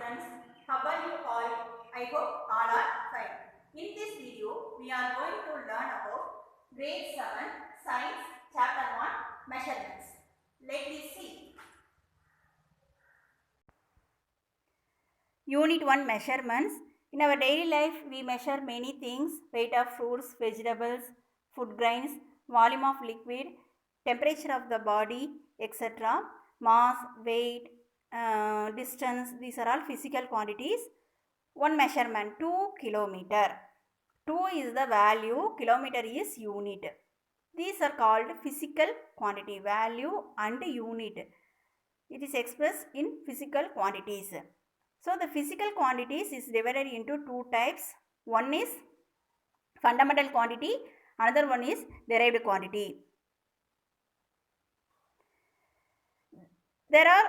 students, how are you all? I hope all are fine. In this video, we are going to learn about grade 7 science chapter 1 measurements. Let us see. Unit 1 measurements. In our daily life, we measure many things: weight of fruits, vegetables, food grains, volume of liquid, temperature of the body, etc. Mass, weight, distance, these are all physical quantities. One measurement, 2 kilometer. 2 is the value, kilometer is unit. These are called physical quantity, value and unit. It is expressed in physical quantities. So the physical quantities is divided into two types. One is fundamental quantity, another one is derived quantity. There are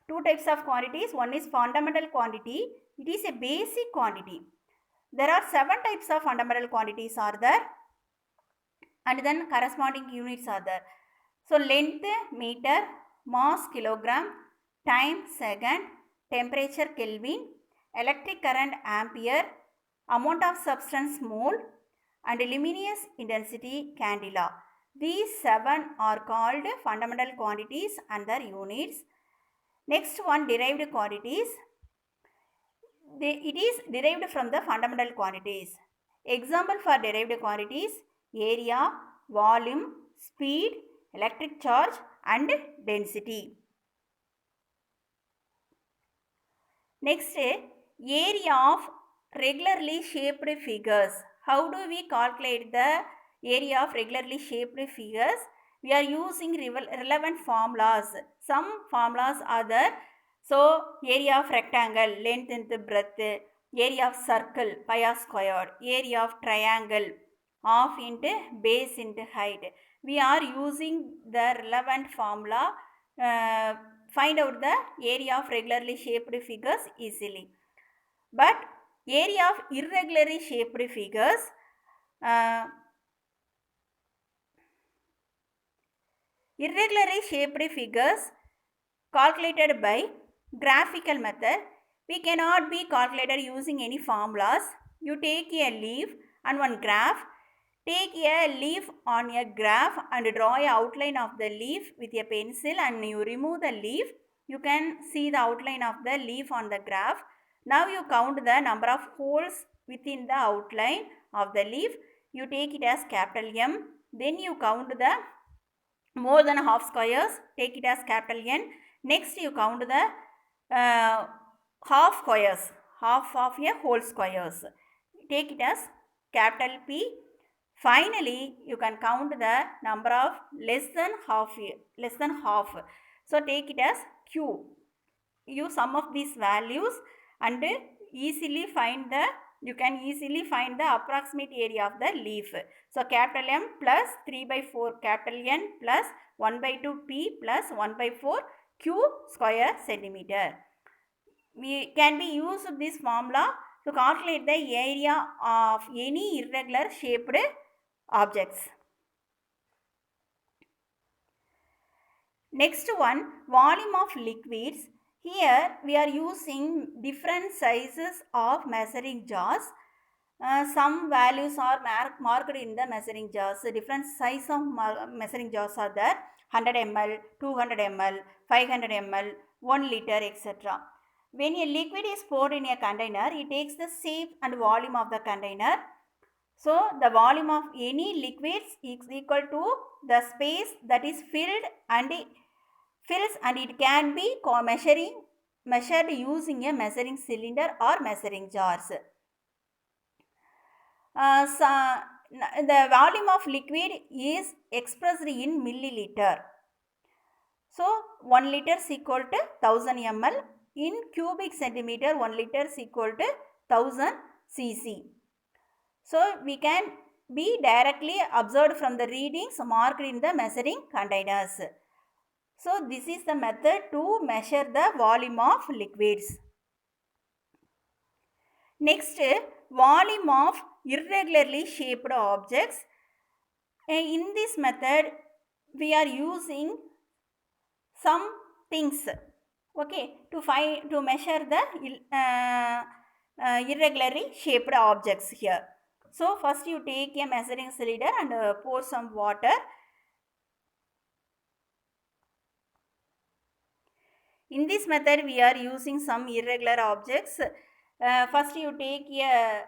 two types of quantities. One is fundamental quantity. It is a basic quantity. There are 7 types of fundamental quantities are there, and then corresponding units are there. So length meter, mass kilogram, time second, temperature Kelvin, electric current ampere, amount of substance mole, and luminous intensity candela. These 7 are called fundamental quantities and their units. Next one, derived quantities. It is derived from the fundamental quantities. Example for derived quantities: area, volume, speed, electric charge and density. Next, area of regularly shaped figures. How do we calculate the area of regularly shaped figures? We are using relevant formulas. Some formulas are there. So, area of rectangle, length into breadth, area of circle, pi r squared, area of triangle, half into base into height. We are using the relevant formula. Find out the area of regularly shaped figures easily. But area of irregularly shaped figures, calculated by graphical method. We cannot be calculated using any formulas. You take a leaf and one graph. Take a leaf on a graph and draw a outline of the leaf with a pencil, and you remove the leaf. You can see the outline of the leaf on the graph. Now you count the number of holes within the outline of the leaf. You take it as capital M. Then you count the more than half squares. Take it as capital N. Next you count the half squares, half of a whole squares. Take it as capital P. Finally, you can count the number of less than half. So take it as Q. Use sum of these values and you can easily find the approximate area of the leaf. So capital M plus 3 by 4 capital N plus 1 by 2 P plus 1 by 4 Q square centimeter. We can be used this formula to calculate the area of any irregular shaped objects. Next one, volume of liquids. Here we are using different sizes of measuring jars. Some values are marked in the measuring jars. Different size of measuring jars are there: 100 ml, 200 ml, 500 ml, 1 liter, etc. When a liquid is poured in a container, it takes the shape and volume of the container. So, the volume of any liquids is equal to the space that is filled and it can be measured using a measuring cylinder or measuring jars. The volume of liquid is expressed in milliliter. So, 1 liter is equal to 1000 ml. In cubic centimeter, 1 liter is equal to 1000 cc. So, we can be directly observed from the readings marked in the measuring containers. So, this is the method to measure the volume of liquids. Next, volume of irregularly shaped objects. In this method, we are using some things. Okay, to measure the irregularly shaped objects here. So first you take a measuring cylinder and pour some water. In this method we are using some irregular objects. First you take a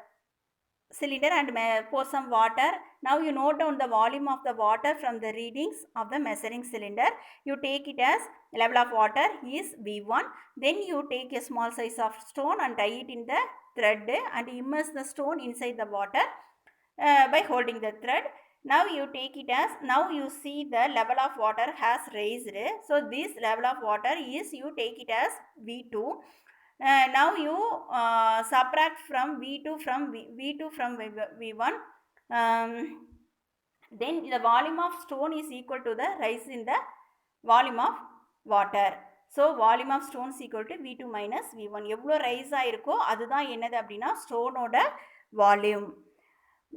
cylinder and pour some water. Now you note down the volume of the water from the readings of the measuring cylinder. You take it as level of water is V1. Then you take a small size of stone and tie it in the thread and immerse the stone inside the water by holding the thread. Now you take it as, now you see the level of water has raised. So this level of water is, you take it as V2. Now you subtract from V2 from V2 from V1. Then the volume of stone is equal to the rise in the volume of water. So volume of stone is equal to V2 minus V1. எவ்வளோ rice ஆயிருக்கோ அதுதான் என்னது அப்படின்னா ஸ்டோனோட volume.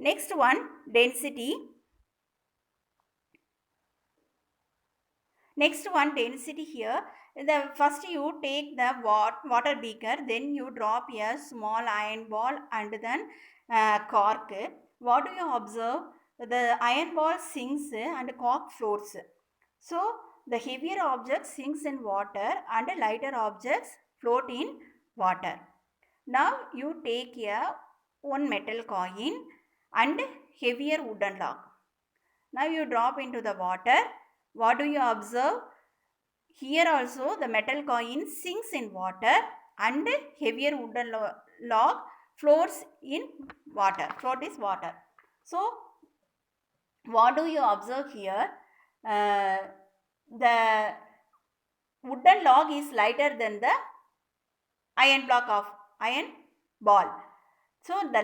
Next one, density. Next one, density here. The first you take the water beaker, then you drop a small iron ball and then cork. What do you observe? The iron ball sinks and cork floats. So the heavier object sinks in water and lighter objects float in water. Now you take a one metal coin and heavier wooden log. Now you drop into the water. What do you observe? Here also the metal coin sinks in water and heavier wooden log floats in water. Float is water. So what do you observe here? The wooden log is lighter than the iron block of iron ball. So the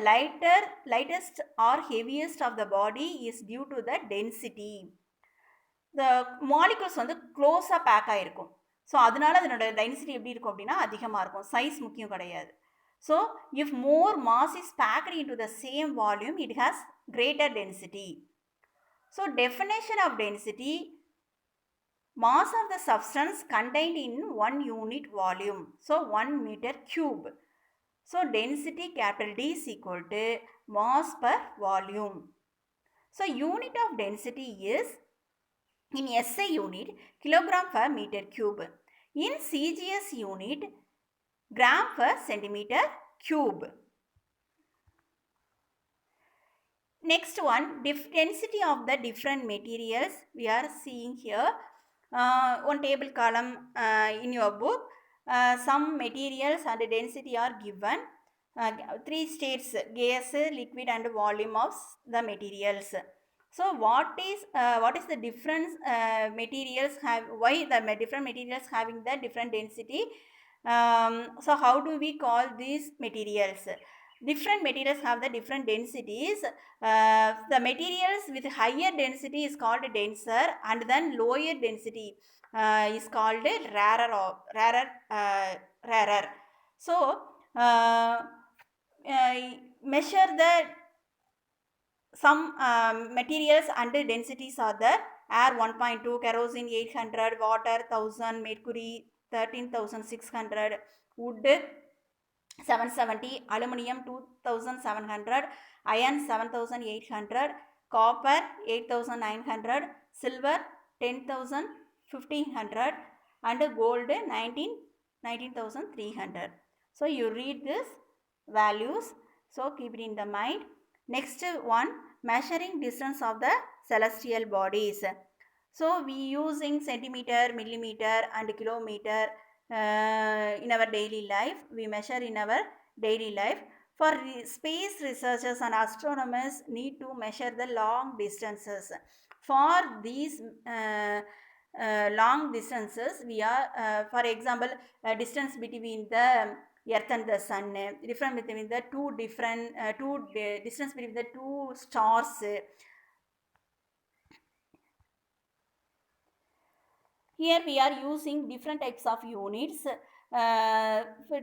lightest or heaviest of the body is due to the density. The molecules வந்து க்ளோஸாக back ஆகிருக்கும். So அதனால அதனோட density எப்படி இருக்கும் அப்படின்னா அதிகமாக இருக்கும். சைஸ் முக்கியம் கிடையாது. So if more mass is packed into the same volume it has greater density. So definition of density, mass of the substance contained in 1 unit volume. So 1 meter cube. So density capital D is equal to mass per volume. So unit of density is, in SI unit, kilogram per meter cube. In CGS unit, gram per centimeter cube. Next one, density of the different materials we are seeing here. One table column in your book. Some materials and density are given. 3 states: gas, liquid and volume of the materials. So what is the difference materials have, why the different materials having the different density? So how do we call these materials? Different materials have the different densities. The materials with higher density is called denser and then lower density is called rarer. So measure the some materials and densities are there: air 1.2, kerosene 800, water 1000, mercury 13600, wood 770, aluminum 2700, iron 7800, copper 8900, silver 10,000, 1500 and gold 19,300. So you read these values, so keep it in the mind. Next one, measuring distance of the celestial bodies. So we using centimeter, millimeter and kilometer in our daily life. We measure in our daily life. For space researchers and astronomers need to measure the long distances. For these long distances, we are for example distance between the earth and the sun, difference between the distance between the two stars. Here we are using different types of units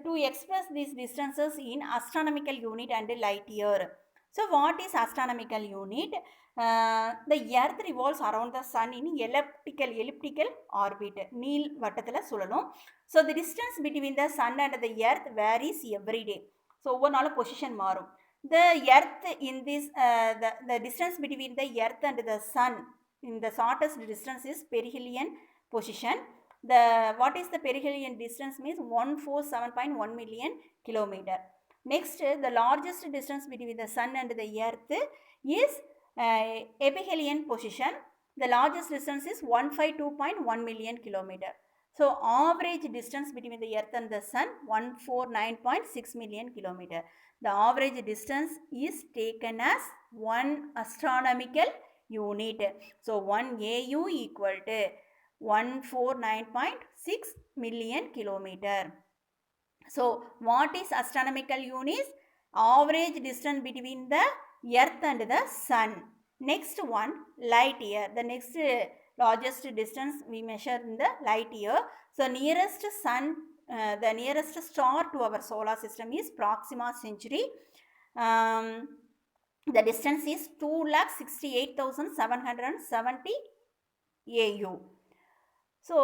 to express these distances in astronomical unit and light year. So what is astronomical unit? The earth revolves around the sun in elliptical orbit. நீள் வட்டத்தில் சுழலும். So the distance between the sun and the earth varies every day. So ஒவ்வொரு நாளும் position மாறும். The earth in this the distance between the earth and the sun in the shortest distance is perihelion position. The what is the perihelion distance means 147.1 million kilometer. Next, the largest distance between the sun and the earth is aphelion position. The largest distance is 152.1 million kilometer. So average distance between the earth and the sun 149.6 million kilometer. The average distance is taken as one astronomical unit. So 1 AU equal to 149.6 million kilometer. So what is astronomical units? Average distance between the earth and the sun. Next one, light year. The next largest distance we measure in the light year. So nearest sun, the nearest star to our solar system is Proxima Centauri. The distance is 2,68,770 AU. So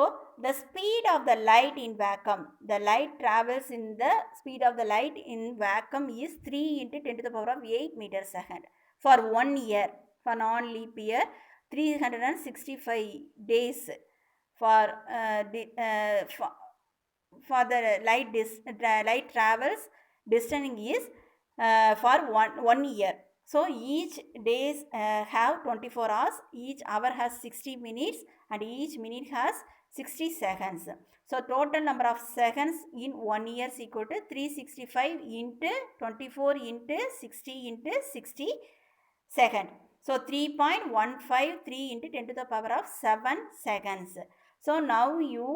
the speed of the light in vacuum, the light travels in the speed of the light in vacuum is 3 into 10 to the power of 8 meters second. For 1 year, for non-leap year, 365 days for the light travels distance is for one year. So each days have 24 hours, each hour has 60 minutes and each minute has 60 seconds. So total number of seconds in 1 year is equal to 365 into 24 into 60 into 60 second. So 3.153 into 10 to the power of 7 seconds. So now you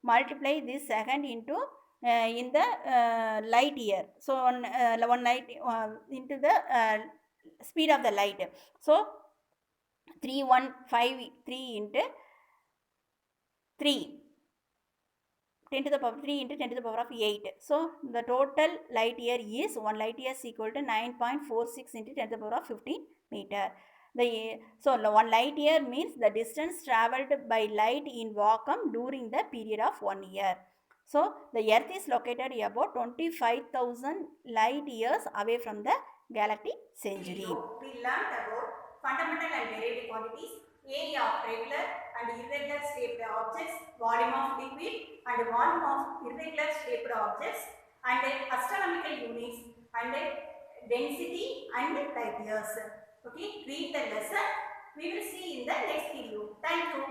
multiply this second into in the light year. So one light into the speed of the light. So 3153 into 3 10 to the power 3 into 10 to the power of 8. So the total light year is 1 light year is equal to 9.46 into 10 to the power of 15 meter. So 1 light year means the distance travelled by light in vacuum during the period of 1 year. So the earth is located about 25,000 light years away from the galactic century. We learned about fundamental and derived quantities, area of regular and irregular shaped objects, volume of liquid and volume of irregular shaped objects, and astronomical units and density and light years. Okay, read the lesson. We will see in the next video. Thank you.